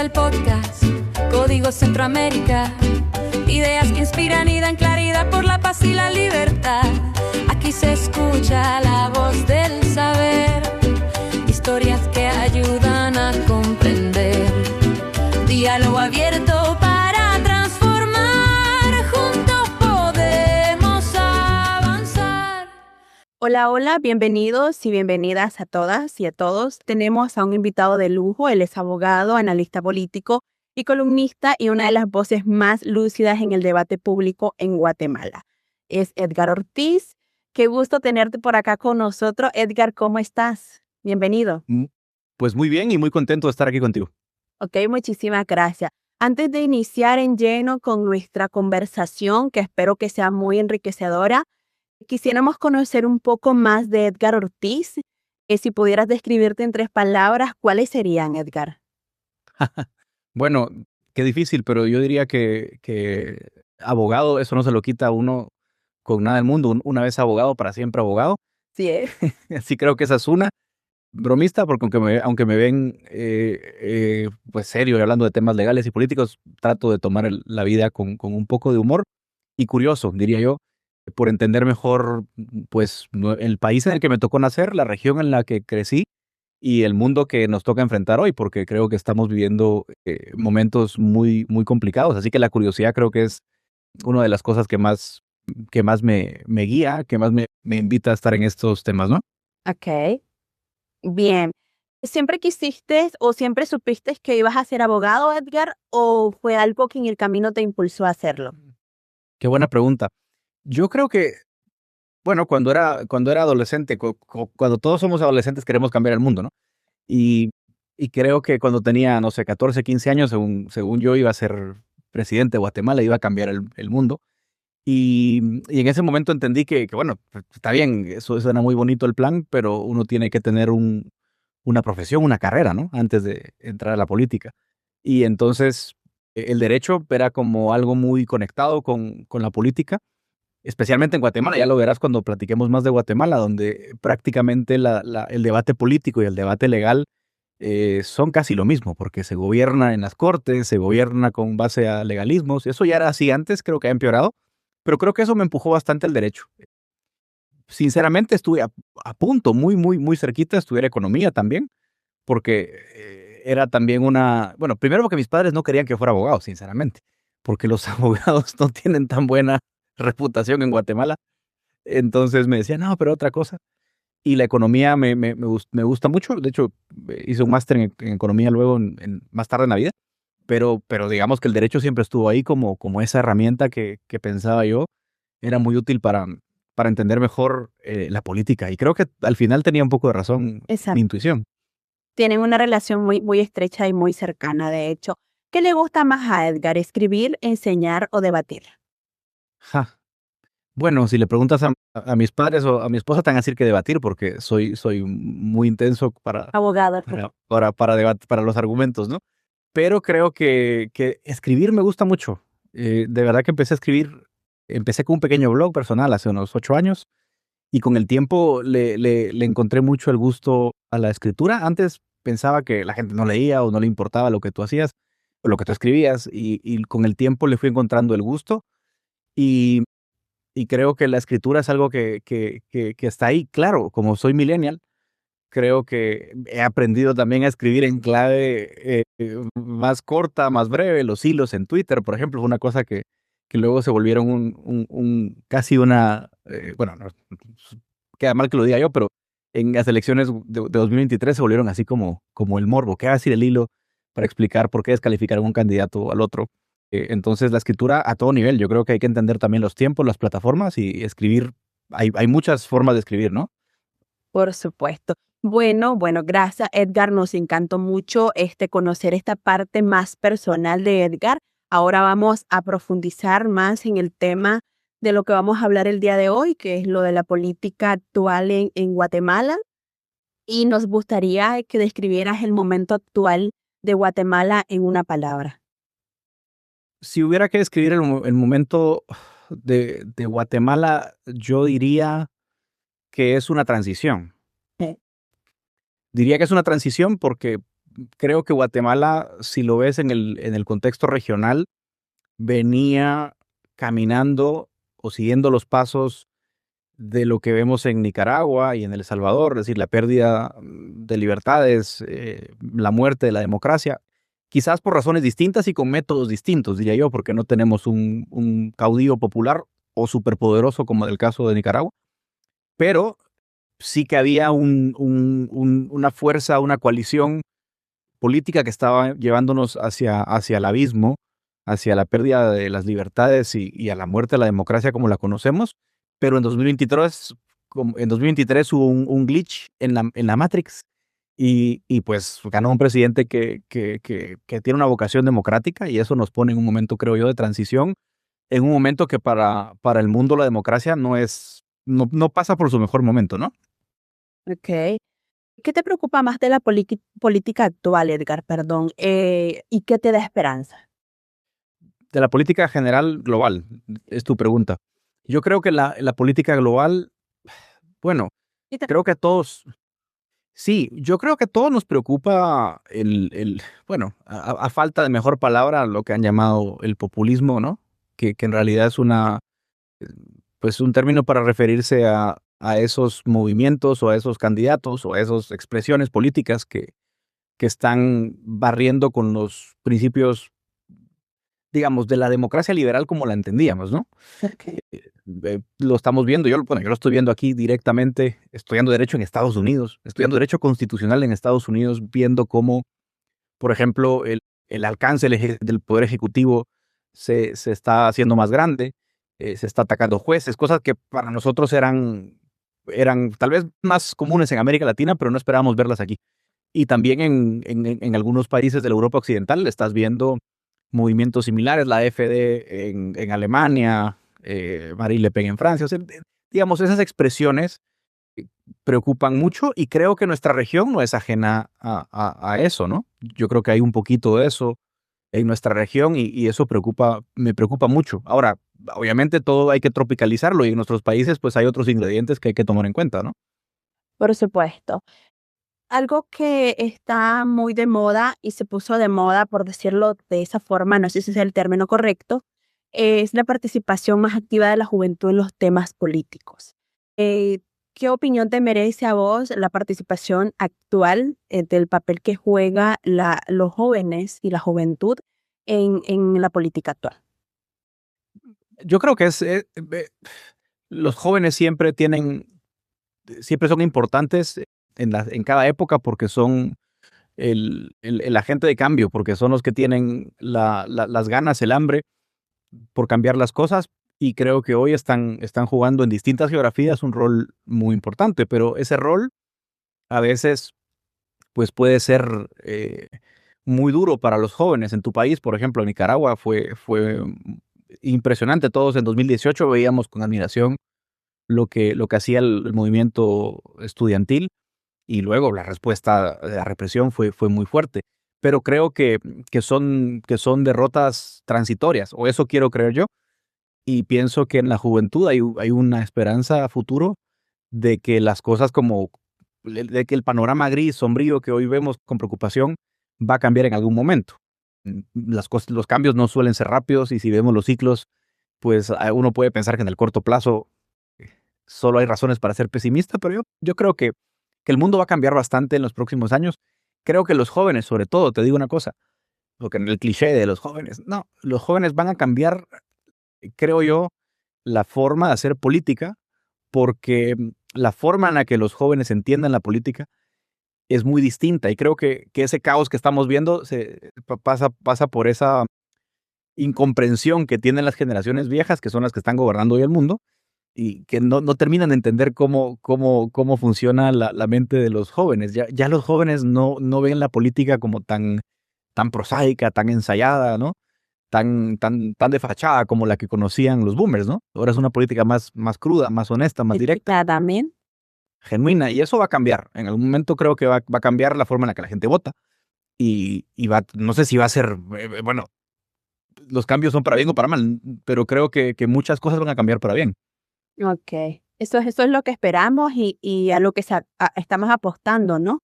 el podcast Código Centroamérica. Ideas que inspiran y dan claridad por la paz y la libertad. Aquí se escucha la voz del saber. Historias que ayudan a comprender. Diálogo abierto para transformar. Juntos podemos avanzar. Hola, hola, bienvenidos y bienvenidas a todas y a todos. Tenemos a un invitado de lujo. Él es abogado, analista político y columnista y una de las voces más lúcidas en el debate público en Guatemala. Es Edgar Ortiz. Qué gusto tenerte por acá con nosotros. Edgar, ¿cómo estás? Bienvenido. Pues muy bien y muy contento de estar aquí contigo. Ok, muchísimas gracias. Antes de iniciar en lleno con nuestra conversación, que espero que sea muy enriquecedora, quisiéramos conocer un poco más de Edgar Ortiz. Si pudieras describirte en 3 palabras, ¿cuáles serían, Edgar? Bueno, qué difícil, pero yo diría que abogado, eso no se lo quita a uno con nada del mundo. Una vez abogado, para siempre abogado. Sí, Así creo que esa es una. Bromista, porque aunque me ven pues serio y hablando de temas legales y políticos, trato de tomar la vida con un poco de humor y curioso, diría yo, por entender mejor pues el país en el que me tocó nacer, la región en la que crecí y el mundo que nos toca enfrentar hoy, porque creo que estamos viviendo momentos muy, muy complicados. Así que la curiosidad creo que es una de las cosas que más me guía, que más me invita a estar en estos temas, ¿no? Ok, bien. ¿Siempre quisiste o siempre supiste que ibas a ser abogado, Edgar, o fue algo que en el camino te impulsó a hacerlo? Qué buena pregunta. Yo creo que, bueno, cuando era adolescente, cuando todos somos adolescentes queremos cambiar el mundo, ¿no? Y creo que cuando tenía, no sé, 14, 15 años, según yo iba a ser presidente de Guatemala, iba a cambiar el mundo. Y en ese momento entendí que bueno, pues, está bien, eso suena muy bonito el plan, pero uno tiene que tener una profesión, una carrera, ¿no? Antes de entrar a la política. Y entonces el derecho era como algo muy conectado con la política, especialmente en Guatemala. Ya lo verás cuando platiquemos más de Guatemala, donde prácticamente el debate político y el debate legal son casi lo mismo, porque se gobierna en las cortes, se gobierna con base a legalismos. Eso ya era así antes, creo que ha empeorado, pero creo que eso me empujó bastante al derecho. Sinceramente estuve a punto, muy, muy, muy cerquita de estudiar economía también, porque era también bueno, primero porque mis padres no querían que fuera abogado, sinceramente, porque los abogados no tienen tan buena reputación en Guatemala. Entonces me decían, no, pero otra cosa. Y la economía me gusta mucho. De hecho, hice un máster en economía luego más tarde en la vida. Pero digamos que el derecho siempre estuvo ahí como esa herramienta que pensaba yo era muy útil para entender mejor la política. Y creo que al final tenía un poco de razón Exacto. mi intuición. Tienen una relación muy, muy estrecha y muy cercana, de hecho. ¿Qué le gusta más a Edgar, escribir, enseñar o debatir? Ja. Bueno, si le preguntas a mis padres o a mi esposa, te van a decir que debatir, porque soy muy intenso Abogado. para los argumentos, ¿no? Pero creo que escribir me gusta mucho. De verdad que empecé con un pequeño blog personal hace unos 8 años y con el tiempo le encontré mucho el gusto a la escritura. Antes pensaba que la gente no leía o no le importaba lo que tú hacías o lo que tú escribías y con el tiempo le fui encontrando el gusto y creo que la escritura es algo que está ahí. Claro, como soy millennial, creo que he aprendido también a escribir en clave más corta, más breve. Los hilos en Twitter, por ejemplo, fue una cosa que luego se volvieron casi una, bueno, no, queda mal que lo diga yo, pero en las elecciones de 2023 se volvieron así como el morbo. ¿Qué va a decir el hilo para explicar por qué descalificar a un candidato al otro? Entonces la escritura a todo nivel, yo creo que hay que entender también los tiempos, las plataformas y escribir. Hay muchas formas de escribir, ¿no? Por supuesto. Bueno, gracias, Edgar. Nos encantó mucho conocer esta parte más personal de Edgar. Ahora vamos a profundizar más en el tema de lo que vamos a hablar el día de hoy, que es lo de la política actual en Guatemala. Y nos gustaría que describieras el momento actual de Guatemala en una palabra. Si hubiera que describir el momento de Guatemala, yo diría que es una transición. Sí. Diría que es una transición porque creo que Guatemala, si lo ves en el contexto regional, venía caminando o siguiendo los pasos de lo que vemos en Nicaragua y en El Salvador, es decir, la pérdida de libertades, la muerte de la democracia, quizás por razones distintas y con métodos distintos, diría yo, porque no tenemos un caudillo popular o superpoderoso como en el caso de Nicaragua, pero sí que había una fuerza, una coalición política que estaba llevándonos hacia el abismo, hacia la pérdida de las libertades y a la muerte de la democracia como la conocemos, pero en 2023, en 2023 hubo un glitch en la Matrix y pues ganó un presidente que tiene una vocación democrática y eso nos pone en un momento, creo yo, de transición, en un momento que para el mundo la democracia no pasa por su mejor momento, ¿no? Ok. ¿Qué te preocupa más de la política actual, Edgar? Perdón. ¿Y qué te da esperanza? De la política general global, es tu pregunta. Yo creo que la política global, bueno, ¿Qué te- creo que a todos, sí, yo creo que a todos nos preocupa bueno, a falta de mejor palabra, lo que han llamado el populismo, ¿no? Que en realidad es pues un término para referirse a esos movimientos o a esos candidatos o a esas expresiones políticas que están barriendo con los principios, digamos, de la democracia liberal como la entendíamos, ¿no? Ok. Lo estamos viendo, yo lo estoy viendo aquí directamente, estudiando Derecho en Estados Unidos, estudiando Derecho Constitucional en Estados Unidos, viendo cómo, por ejemplo, el alcance del Poder Ejecutivo se está haciendo más grande, se está atacando jueces, cosas que para nosotros eran tal vez más comunes en América Latina, pero no esperábamos verlas aquí. Y también en algunos países de la Europa Occidental estás viendo movimientos similares, la AfD en Alemania, Marine Le Pen en Francia. O sea, digamos, esas expresiones preocupan mucho y creo que nuestra región no es ajena a eso, ¿no? Yo creo que hay un poquito de eso en nuestra región y eso me preocupa mucho. Ahora, obviamente todo hay que tropicalizarlo y en nuestros países pues hay otros ingredientes que hay que tomar en cuenta, ¿no? Por supuesto. Algo que está muy de moda y se puso de moda, por decirlo de esa forma, no sé si es el término correcto, es la participación más activa de la juventud en los temas políticos. Eh, ¿Qué opinión te merece a vos la participación actual del papel que juega los jóvenes y la juventud en la política actual? Yo creo que los jóvenes siempre son importantes en cada época porque son el agente de cambio, porque son los que tienen las ganas, el hambre por cambiar las cosas y creo que hoy están jugando en distintas geografías un rol muy importante, pero ese rol a veces pues puede ser muy duro para los jóvenes. En tu país, por ejemplo, en Nicaragua, fue impresionante. Todos en 2018 veíamos con admiración lo que hacía el movimiento estudiantil y luego la respuesta de la represión fue muy fuerte. Pero creo que son derrotas transitorias, o eso quiero creer yo, y pienso que en la juventud hay una esperanza a futuro de que las cosas de que el panorama gris, sombrío que hoy vemos con preocupación va a cambiar en algún momento. Los cambios no suelen ser rápidos y si vemos los ciclos, pues uno puede pensar que en el corto plazo solo hay razones para ser pesimista, pero yo creo que el mundo va a cambiar bastante en los próximos años. Creo que los jóvenes, sobre todo, te digo una cosa, porque en el cliché de los jóvenes, no, los jóvenes van a cambiar, creo yo, la forma de hacer política, porque la forma en la que los jóvenes entiendan la política es muy distinta y creo que ese caos que estamos viendo pasa por esa incomprensión que tienen las generaciones viejas, que son las que están gobernando hoy el mundo, y que no terminan de entender cómo funciona la mente de los jóvenes. Ya los jóvenes no ven la política como tan prosaica, tan ensayada, ¿no? Tan de fachada como la que conocían los boomers, ¿no? Ahora es una política más cruda, más honesta, más directa, Claramente. genuina, y eso va a cambiar. En algún momento creo que va a cambiar la forma en la que la gente vota y no sé si va a ser, bueno, los cambios son para bien o para mal, pero creo que muchas cosas van a cambiar para bien. Ok. Eso es lo que esperamos y a lo que estamos apostando, ¿no?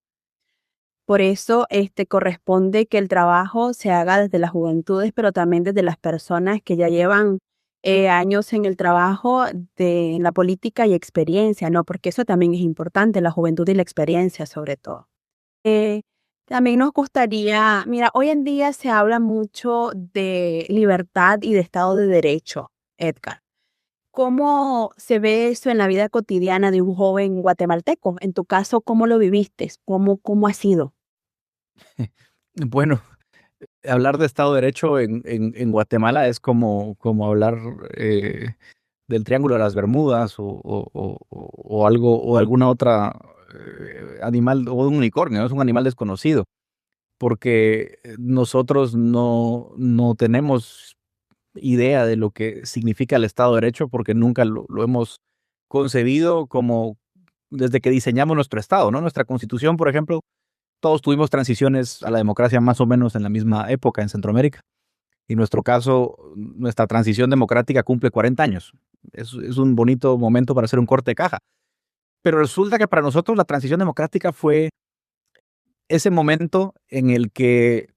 Por eso corresponde que el trabajo se haga desde las juventudes, pero también desde las personas que ya llevan años en el trabajo, en la política y experiencia, ¿no? Porque eso también es importante, la juventud y la experiencia sobre todo. Eh, También nos gustaría, mira, hoy en día se habla mucho de libertad y de Estado de Derecho, Edgar. ¿Cómo se ve eso en la vida cotidiana de un joven guatemalteco? En tu caso, ¿cómo lo viviste? ¿Cómo ha sido? Bueno, hablar de Estado de Derecho en Guatemala es como hablar del Triángulo de las Bermudas o algo o alguna otra animal o un unicornio, ¿no? Es un animal desconocido, porque nosotros no tenemos idea de lo que significa el Estado de Derecho porque nunca lo hemos concebido como desde que diseñamos nuestro Estado, ¿no? Nuestra Constitución, por ejemplo, todos tuvimos transiciones a la democracia más o menos en la misma época en Centroamérica. Y en nuestro caso, nuestra transición democrática cumple 40 años. Es un bonito momento para hacer un corte de caja. Pero resulta que para nosotros la transición democrática fue ese momento en el que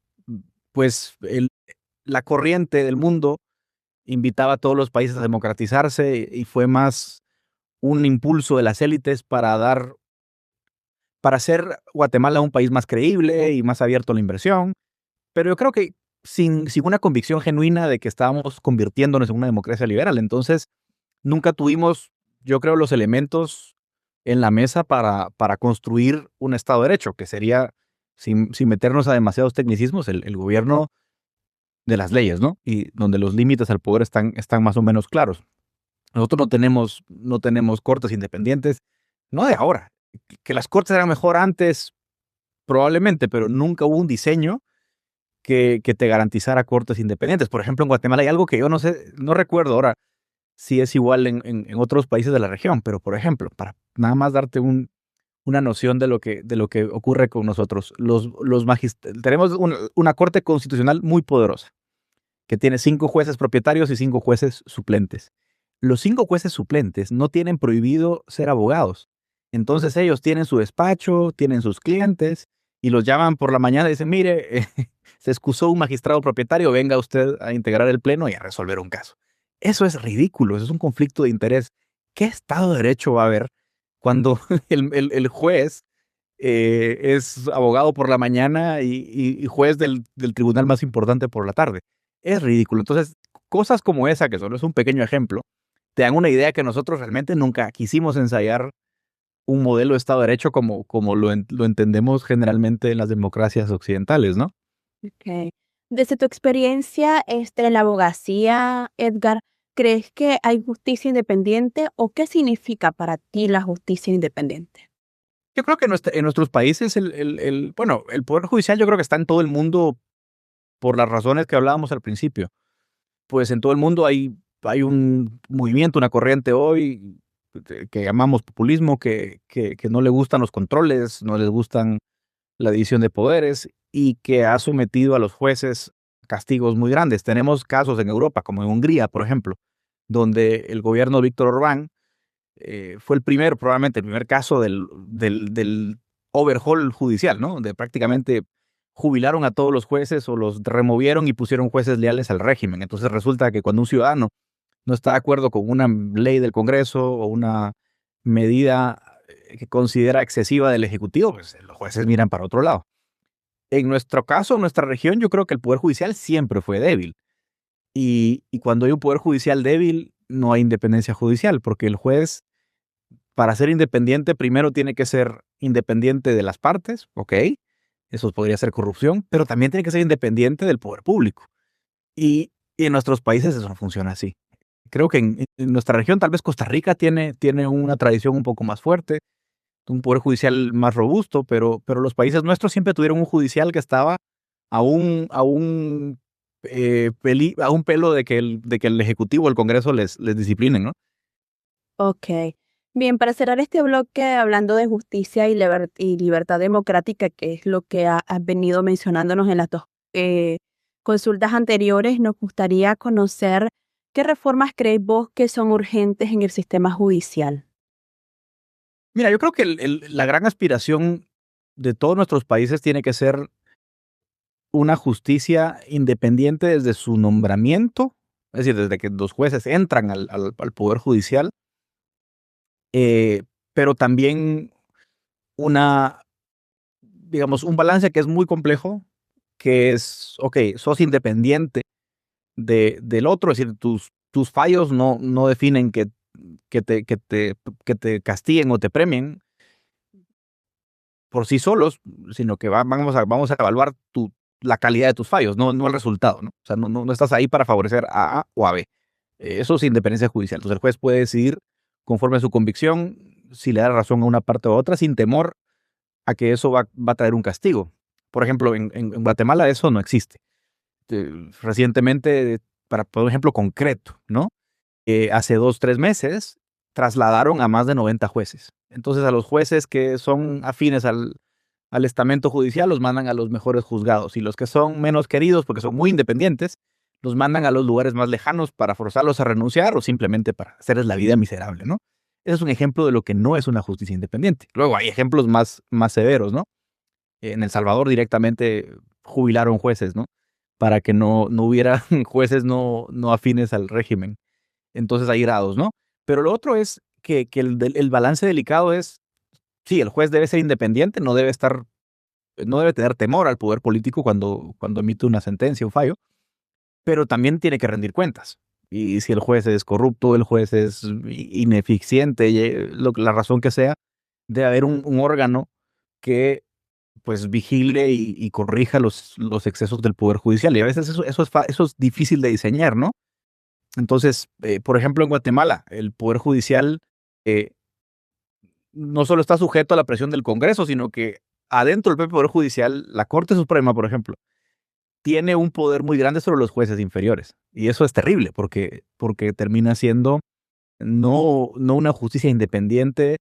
pues la corriente del mundo invitaba a todos los países a democratizarse y fue más un impulso de las élites para hacer Guatemala un país más creíble y más abierto a la inversión. Pero yo creo que sin una convicción genuina de que estábamos convirtiéndonos en una democracia liberal. Entonces, nunca tuvimos, yo creo, los elementos en la mesa para construir un Estado de Derecho, que sería, sin meternos a demasiados tecnicismos, el gobierno de las leyes, ¿no? Y donde los límites al poder están más o menos claros. Nosotros no tenemos cortes independientes, no de ahora. Que las cortes eran mejor antes, probablemente, pero nunca hubo un diseño que te garantizara cortes independientes. Por ejemplo, en Guatemala hay algo que yo no sé, no recuerdo ahora si es igual en otros países de la región, pero por ejemplo, para nada más darte una noción de lo que ocurre con nosotros, tenemos una corte constitucional muy poderosa, que tiene 5 jueces propietarios y 5 jueces suplentes. Los 5 jueces suplentes no tienen prohibido ser abogados. Entonces ellos tienen su despacho, tienen sus clientes y los llaman por la mañana y dicen, mire, se excusó un magistrado propietario, venga usted a integrar el pleno y a resolver un caso. Eso es ridículo, eso es un conflicto de interés. ¿Qué Estado de Derecho va a haber cuando el juez es abogado por la mañana y juez del tribunal más importante por la tarde? Es ridículo. Entonces, cosas como esa, que solo es un pequeño ejemplo, te dan una idea que nosotros realmente nunca quisimos ensayar un modelo de Estado de Derecho como lo entendemos generalmente en las democracias occidentales, ¿no? Ok. Desde tu experiencia en la abogacía, Edgar, ¿crees que hay justicia independiente o qué significa para ti la justicia independiente? Yo creo que en nuestros países, bueno, el Poder Judicial yo creo que está en todo el mundo por las razones que hablábamos al principio. Pues en todo el mundo hay un movimiento, una corriente hoy que llamamos populismo, que no le gustan los controles, no les gustan la división de poderes y que ha sometido a los jueces a castigos muy grandes. Tenemos casos en Europa, como en Hungría, por ejemplo, donde el gobierno de Víctor Orbán fue probablemente el primer caso del overhaul judicial, ¿no? Donde prácticamente jubilaron a todos los jueces o los removieron y pusieron jueces leales al régimen. Entonces resulta que cuando un ciudadano no está de acuerdo con una ley del Congreso o una medida que considera excesiva del Ejecutivo, pues los jueces miran para otro lado. En nuestro caso, en nuestra región, yo creo que el Poder Judicial siempre fue débil. Y cuando hay un Poder Judicial débil, no hay independencia judicial, porque el juez, para ser independiente, primero tiene que ser independiente de las partes, ¿ok? Eso podría ser corrupción, pero también tiene que ser independiente del poder público. Y en nuestros países eso no funciona así. Creo que en nuestra región, tal vez Costa Rica tiene una tradición un poco más fuerte, un poder judicial más robusto, pero los países nuestros siempre tuvieron un judicial que estaba a un pelo de que el Ejecutivo o el Congreso les disciplinen, ¿no? Ok. Bien, para cerrar este bloque hablando de justicia y libertad democrática, que es lo que has venido mencionándonos en las dos consultas anteriores, nos gustaría conocer qué reformas creéis vos que son urgentes en el sistema judicial. Mira, yo creo que la gran aspiración de todos nuestros países tiene que ser una justicia independiente desde su nombramiento, es decir, desde que los jueces entran al Poder Judicial, pero también digamos, un balance que es muy complejo, que es, ok, sos independiente del otro, es decir, tus fallos no definen que te castiguen o te premien por sí solos, sino que vamos a evaluar la calidad de tus fallos, no el resultado, ¿no? O sea, no estás ahí para favorecer a A o a B. Eso es independencia judicial. Entonces el juez puede decidir conforme a su convicción si le da razón a una parte u otra sin temor a que eso va a traer un castigo. Por ejemplo, en Guatemala eso no existe. Recientemente, para poner un ejemplo concreto, ¿no? Hace 2, 3 meses trasladaron a más de 90 jueces. Entonces a los jueces que son afines al estamento judicial los mandan a los mejores juzgados, y los que son menos queridos porque son muy independientes los mandan a los lugares más lejanos para forzarlos a renunciar o simplemente para hacerles la vida miserable, ¿no? Ese es un ejemplo de lo que no es una justicia independiente. Luego hay ejemplos más severos, ¿no? En El Salvador directamente jubilaron jueces, ¿no? Para que no hubiera jueces no afines al régimen. Entonces hay grados, ¿no? Pero lo otro es que el balance delicado es, sí, el juez debe ser independiente, no debe tener temor al poder político cuando emite una sentencia, un fallo, pero también tiene que rendir cuentas. Y si el juez es corrupto, el juez es ineficiente, la razón que sea, debe haber un órgano que pues vigile y corrija los excesos del poder judicial. Y a veces eso es difícil de diseñar, ¿no? Entonces, por ejemplo, en Guatemala, el poder judicial no solo está sujeto a la presión del Congreso, sino que adentro del propio poder judicial, la Corte Suprema, por ejemplo, tiene un poder muy grande sobre los jueces inferiores. Y eso es terrible porque termina siendo no una justicia independiente,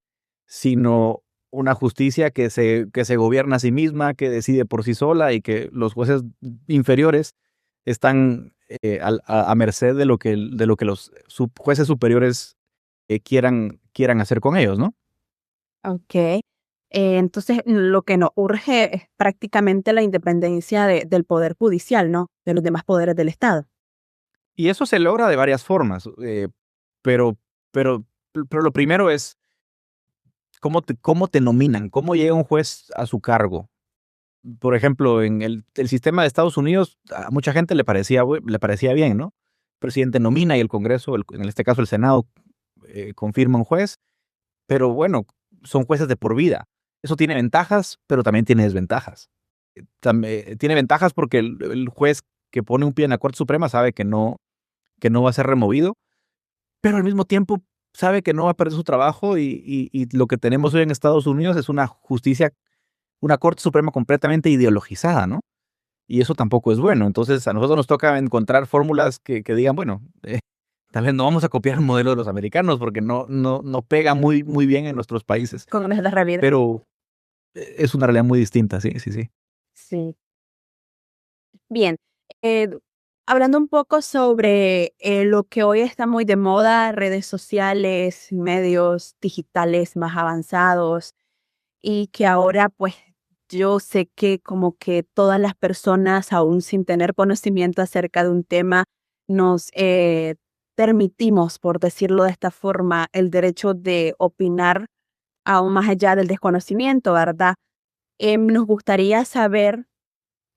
sino una justicia que se gobierna a sí misma, que decide por sí sola, y que los jueces inferiores están a merced de lo que los jueces superiores quieran hacer con ellos, ¿no? Ok. Entonces, lo que nos urge es prácticamente la independencia del Poder Judicial, ¿no? De los demás poderes del Estado. Y eso se logra de varias formas, pero lo primero es cómo te nominan, cómo llega un juez a su cargo. Por ejemplo, en el sistema de Estados Unidos, a mucha gente le parecía bien, ¿no? El presidente nomina y el Congreso, en este caso el Senado, confirma un juez, pero bueno, son jueces de por vida. Eso tiene ventajas, pero también tiene desventajas. Tiene ventajas porque el juez que pone un pie en la Corte Suprema sabe que no va a ser removido, pero al mismo tiempo sabe que no va a perder su trabajo, y lo que tenemos hoy en Estados Unidos es una Corte Suprema completamente ideologizada, ¿no? Y eso tampoco es bueno. Entonces a nosotros nos toca encontrar fórmulas que digan, bueno, tal vez no vamos a copiar el modelo de los americanos porque no pega muy bien en nuestros países. Con la realidad. Pero es una realidad muy distinta, sí. Sí. Bien. Hablando un poco sobre lo que hoy está muy de moda, redes sociales, medios digitales más avanzados, y que ahora pues yo sé que como que todas las personas, aún sin tener conocimiento acerca de un tema, nos permitimos, por decirlo de esta forma, el derecho de opinar aún más allá del desconocimiento, ¿verdad? Nos gustaría saber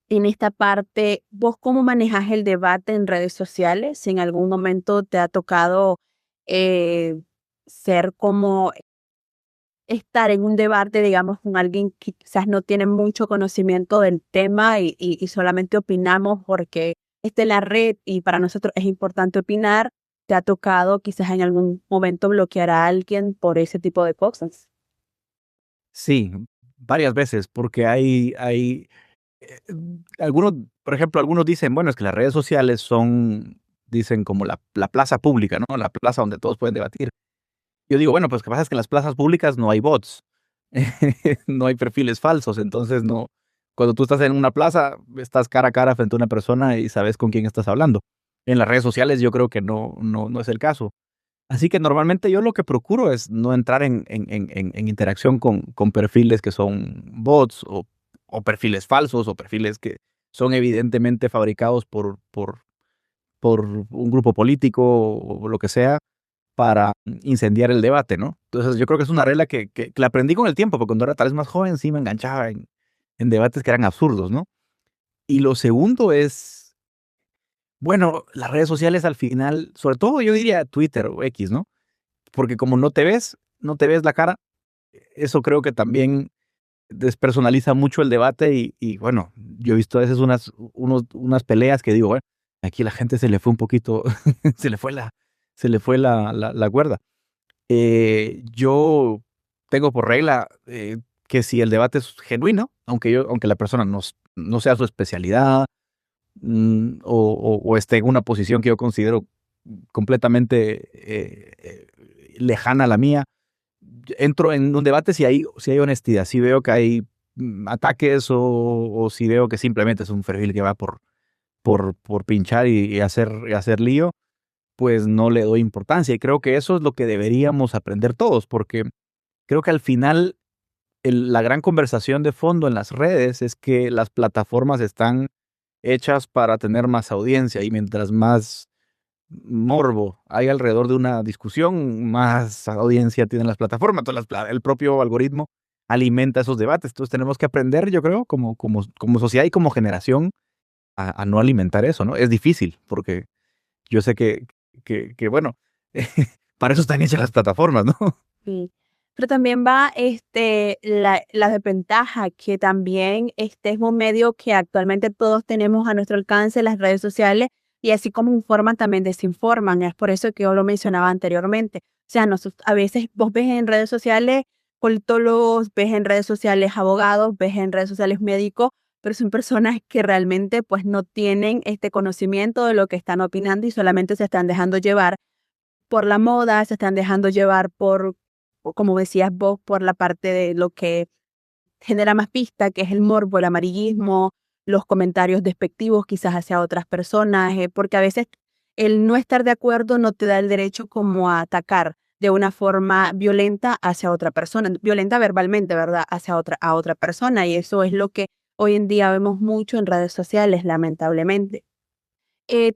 en esta parte, ¿vos cómo manejas el debate en redes sociales? Si en algún momento te ha tocado ser como estar en un debate, digamos, con alguien que quizás no tiene mucho conocimiento del tema y solamente opinamos porque está en la red y para nosotros es importante opinar. ¿Te ha tocado quizás en algún momento bloquear a alguien por ese tipo de cosas? Sí, varias veces, porque hay algunos, por ejemplo, algunos dicen, bueno, es que las redes sociales dicen como la plaza pública, ¿no? La plaza donde todos pueden debatir. Yo digo, bueno, pues lo que pasa es que en las plazas públicas no hay bots, no hay perfiles falsos, entonces no. Cuando tú estás en una plaza, estás cara a cara frente a una persona y sabes con quién estás hablando. En las redes sociales yo creo que no es el caso. Así que normalmente yo lo que procuro es no entrar en interacción con perfiles que son bots o perfiles falsos o perfiles que son evidentemente fabricados por un grupo político o lo que sea para incendiar el debate, ¿no? Entonces yo creo que es una regla que la aprendí con el tiempo, porque cuando era tal vez más joven sí me enganchaba en debates que eran absurdos, ¿no? Y lo segundo es, bueno, las redes sociales al final, sobre todo yo diría Twitter o X, ¿no? Porque como no te ves la cara, eso creo que también despersonaliza mucho el debate y bueno, yo he visto a veces unas peleas que digo, bueno, aquí la gente se le fue un poquito, se le fue la cuerda. Yo tengo por regla que si el debate es genuino, aunque la persona no sea su especialidad o esté en una posición que yo considero completamente lejana a la mía, entro en un debate si hay honestidad, si veo que hay ataques o si veo que simplemente es un perfil que va por pinchar y hacer lío, pues no le doy importancia. Y creo que eso es lo que deberíamos aprender todos, porque creo que al final la gran conversación de fondo en las redes es que las plataformas están hechas para tener más audiencia y mientras más morbo hay alrededor de una discusión, más audiencia tienen las plataformas. Entonces, el propio algoritmo alimenta esos debates. Entonces, tenemos que aprender, yo creo, como sociedad y como generación, a no alimentar eso, ¿no? Es difícil, porque yo sé bueno, para eso están hechas las plataformas, ¿no? Sí. Pero también va la desventaja que también este es un medio que actualmente todos tenemos a nuestro alcance, las redes sociales, y así como informan, también desinforman. Es por eso que yo lo mencionaba anteriormente. O sea, a veces vos ves en redes sociales politólogos, ves en redes sociales abogados, ves en redes sociales médicos, pero son personas que realmente pues no tienen este conocimiento de lo que están opinando y solamente se están dejando llevar por la moda, se están dejando llevar o como decías vos, por la parte de lo que genera más pista, que es el morbo, el amarillismo, los comentarios despectivos quizás hacia otras personas, porque a veces el no estar de acuerdo no te da el derecho como a atacar de una forma violenta hacia otra persona, violenta verbalmente, ¿verdad? A otra persona, y eso es lo que hoy en día vemos mucho en redes sociales, lamentablemente.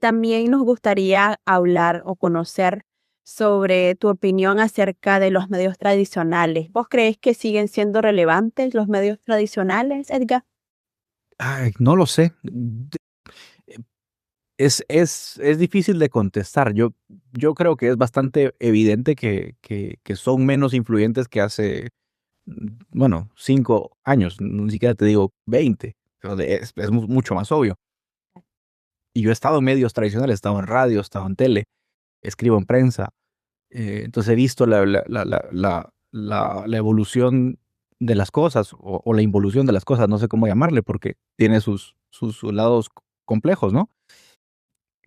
También nos gustaría hablar o conocer sobre tu opinión acerca de los medios tradicionales. ¿Vos crees que siguen siendo relevantes los medios tradicionales, Edgar? Ay, no lo sé. Es difícil de contestar. Yo creo que es bastante evidente que son menos influyentes que hace, bueno, 5 años, ni siquiera te digo 20. Es mucho más obvio. Y yo he estado en medios tradicionales, he estado en radio, he estado en tele, escribo en prensa. Entonces he visto la evolución de las cosas o la involución de las cosas, no sé cómo llamarle, porque tiene sus lados complejos, ¿no?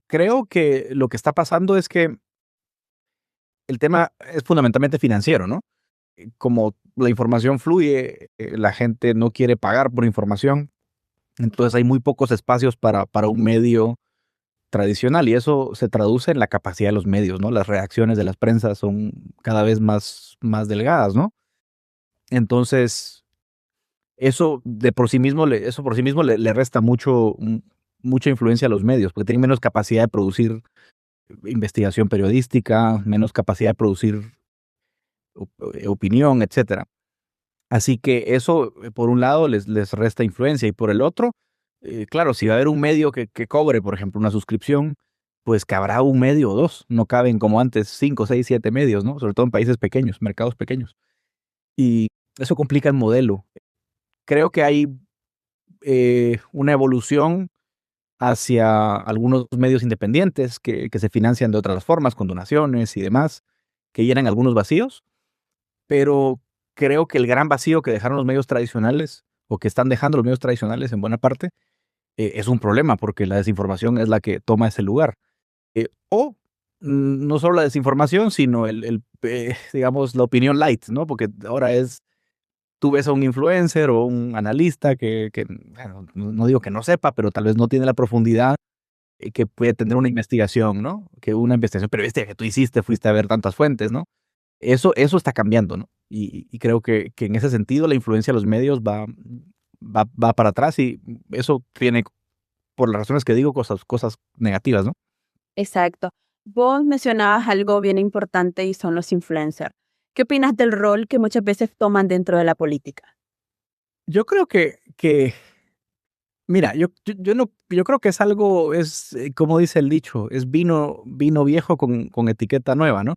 Creo que lo que está pasando es que el tema es fundamentalmente financiero, ¿no? Como la información fluye, la gente no quiere pagar por información, entonces hay muy pocos espacios para un medio tradicional y eso se traduce en la capacidad de los medios, ¿no? Las reacciones de las prensas son cada vez más delgadas, ¿no? Entonces, eso por sí mismo le resta mucha influencia a los medios, porque tienen menos capacidad de producir investigación periodística, menos capacidad de producir opinión, etcétera. Así que eso, por un lado, les resta influencia y por el otro, claro, si va a haber un medio que cobre, por ejemplo, una suscripción, pues cabrá un medio o dos, no caben como antes 5, 6, 7 medios, ¿no? Sobre todo en países pequeños, mercados pequeños. Y eso complica el modelo. Creo que hay una evolución hacia algunos medios independientes que se financian de otras formas, con donaciones y demás, que llenan algunos vacíos, pero creo que el gran vacío que dejaron los medios tradicionales, o que están dejando los medios tradicionales en buena parte, es un problema, porque la desinformación es la que toma ese lugar. No solo la desinformación, sino digamos, la opinión light, ¿no? Porque ahora tú ves a un influencer o un analista que bueno, no digo que no sepa, pero tal vez no tiene la profundidad que puede tener una investigación, ¿no? Que una investigación periodística que tú hiciste, fuiste a ver tantas fuentes, ¿no? Eso está cambiando, ¿no? Y creo que en ese sentido la influencia de los medios va para atrás y eso tiene, por las razones que digo, cosas negativas, ¿no? Exacto. Vos mencionabas algo bien importante y son los influencers. ¿Qué opinas del rol que muchas veces toman dentro de la política? Yo creo que mira, yo creo que es algo, como dice el dicho, es vino viejo con etiqueta nueva, ¿no?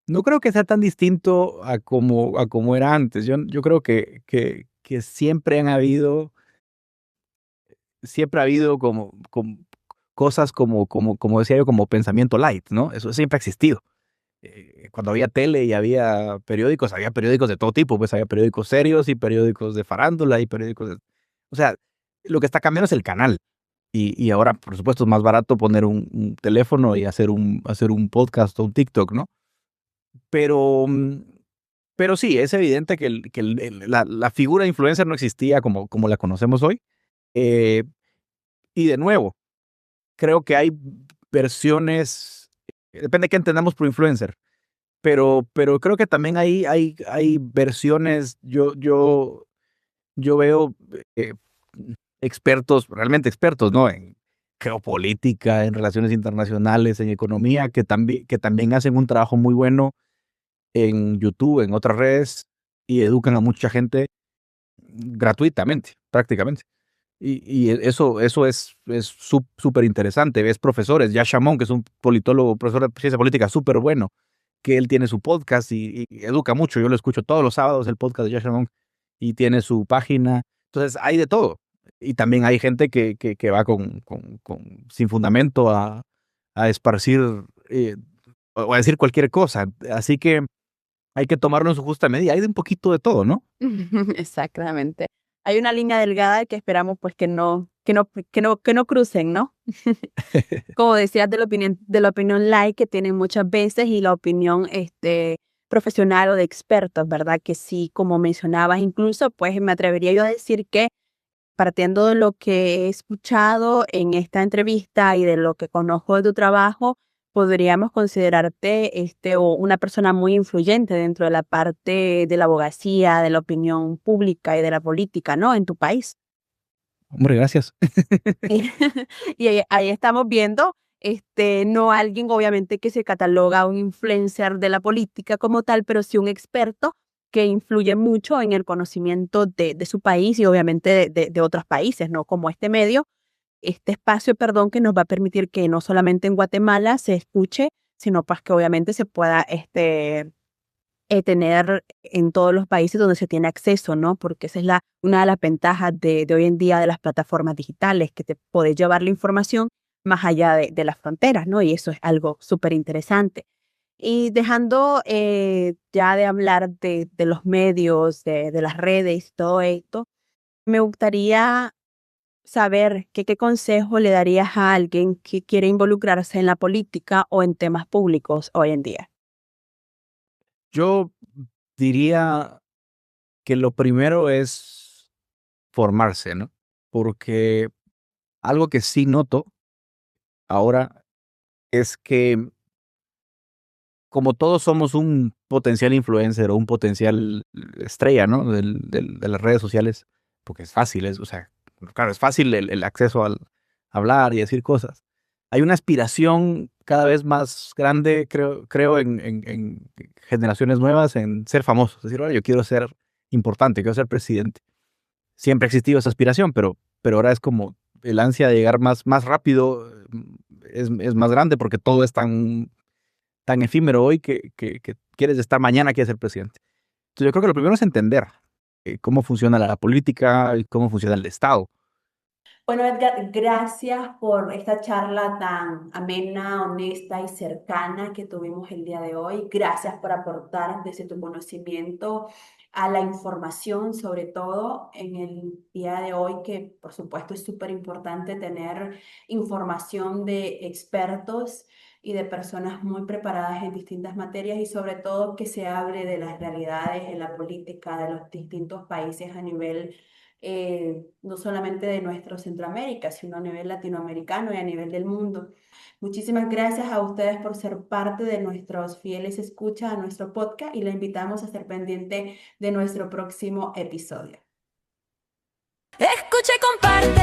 No creo que sea tan distinto a como era antes. Yo creo que siempre ha habido como cosas como decía yo, como pensamiento light, ¿no? Eso siempre ha existido. Cuando había tele y había periódicos de todo tipo, pues había periódicos serios y periódicos de farándula y periódicos o sea, lo que está cambiando es el canal. Y ahora, por supuesto, es más barato poner un teléfono y hacer un podcast o un TikTok, ¿no? Pero, pero sí, es evidente que la figura de influencer no existía como la conocemos hoy. Eh, y de nuevo, creo que hay versiones, depende de qué entendamos por influencer, pero creo que también hay versiones, yo veo eh, expertos, realmente expertos, ¿no? En geopolítica, en relaciones internacionales, en economía, que también hacen un trabajo muy bueno en YouTube, en otras redes, y educan a mucha gente gratuitamente, prácticamente. Y eso es súper interesante. Ves profesores, ya Shamon, que es un politólogo, profesor de ciencia política súper bueno, que él tiene su podcast y educa mucho. Yo lo escucho todos los sábados, el podcast de Yasha Monk, y tiene su página. Entonces, hay de todo. Y también hay gente que va sin fundamento a esparcir o a decir cualquier cosa. Así que hay que tomarlo en su justa medida. Hay de un poquito de todo, ¿no? Exactamente. Hay una línea delgada que esperamos pues que no crucen, ¿no? Como decías de la opinión light que tienen muchas veces y la opinión profesional o de expertos, ¿verdad? Que sí, como mencionabas, incluso pues me atrevería yo a decir que partiendo de lo que he escuchado en esta entrevista y de lo que conozco de tu trabajo, podríamos considerarte o una persona muy influyente dentro de la parte de la abogacía, de la opinión pública y de la política, ¿no? En tu país. Hombre, gracias. Y ahí estamos viendo, no alguien obviamente que se cataloga un influencer de la política como tal, pero sí un experto que influye mucho en el conocimiento de su país y obviamente de otros países, ¿no? Como este espacio, perdón, que nos va a permitir que no solamente en Guatemala se escuche, sino pues que obviamente se pueda tener en todos los países donde se tiene acceso, ¿no? Porque esa es una de las ventajas de hoy en día de las plataformas digitales, que te podés llevar la información más allá de las fronteras, ¿no? Y eso es algo súper interesante. Y dejando ya de hablar de los medios, de las redes y todo esto, me gustaría saber qué consejo le darías a alguien que quiere involucrarse en la política o en temas públicos hoy en día. Yo diría que lo primero es formarse, ¿no? Porque algo que sí noto ahora es que como todos somos un potencial influencer o un potencial estrella, ¿no? De las redes sociales, porque es fácil, o sea, claro, es fácil el acceso al hablar y decir cosas. Hay una aspiración cada vez más grande, creo en generaciones nuevas, en ser famoso. Es decir, "Ahora yo quiero ser importante, quiero ser presidente". Siempre ha existido esa aspiración, pero ahora es como el ansia de llegar más rápido, es más grande porque todo es tan efímero hoy que quieres estar mañana, quieres ser presidente. Entonces yo creo que lo primero es entender cómo funciona la política y cómo funciona el Estado. Bueno, Edgar, gracias por esta charla tan amena, honesta y cercana que tuvimos el día de hoy. Gracias por aportar desde tu conocimiento a la información, sobre todo en el día de hoy, que por supuesto es súper importante tener información de expertos y de personas muy preparadas en distintas materias y sobre todo que se hable de las realidades en la política de los distintos países a nivel no solamente de nuestro Centroamérica, sino a nivel latinoamericano y a nivel del mundo. Muchísimas gracias a ustedes por ser parte de nuestros fieles escuchas a nuestro podcast y le invitamos a estar pendiente de nuestro próximo episodio. Escucha y comparte.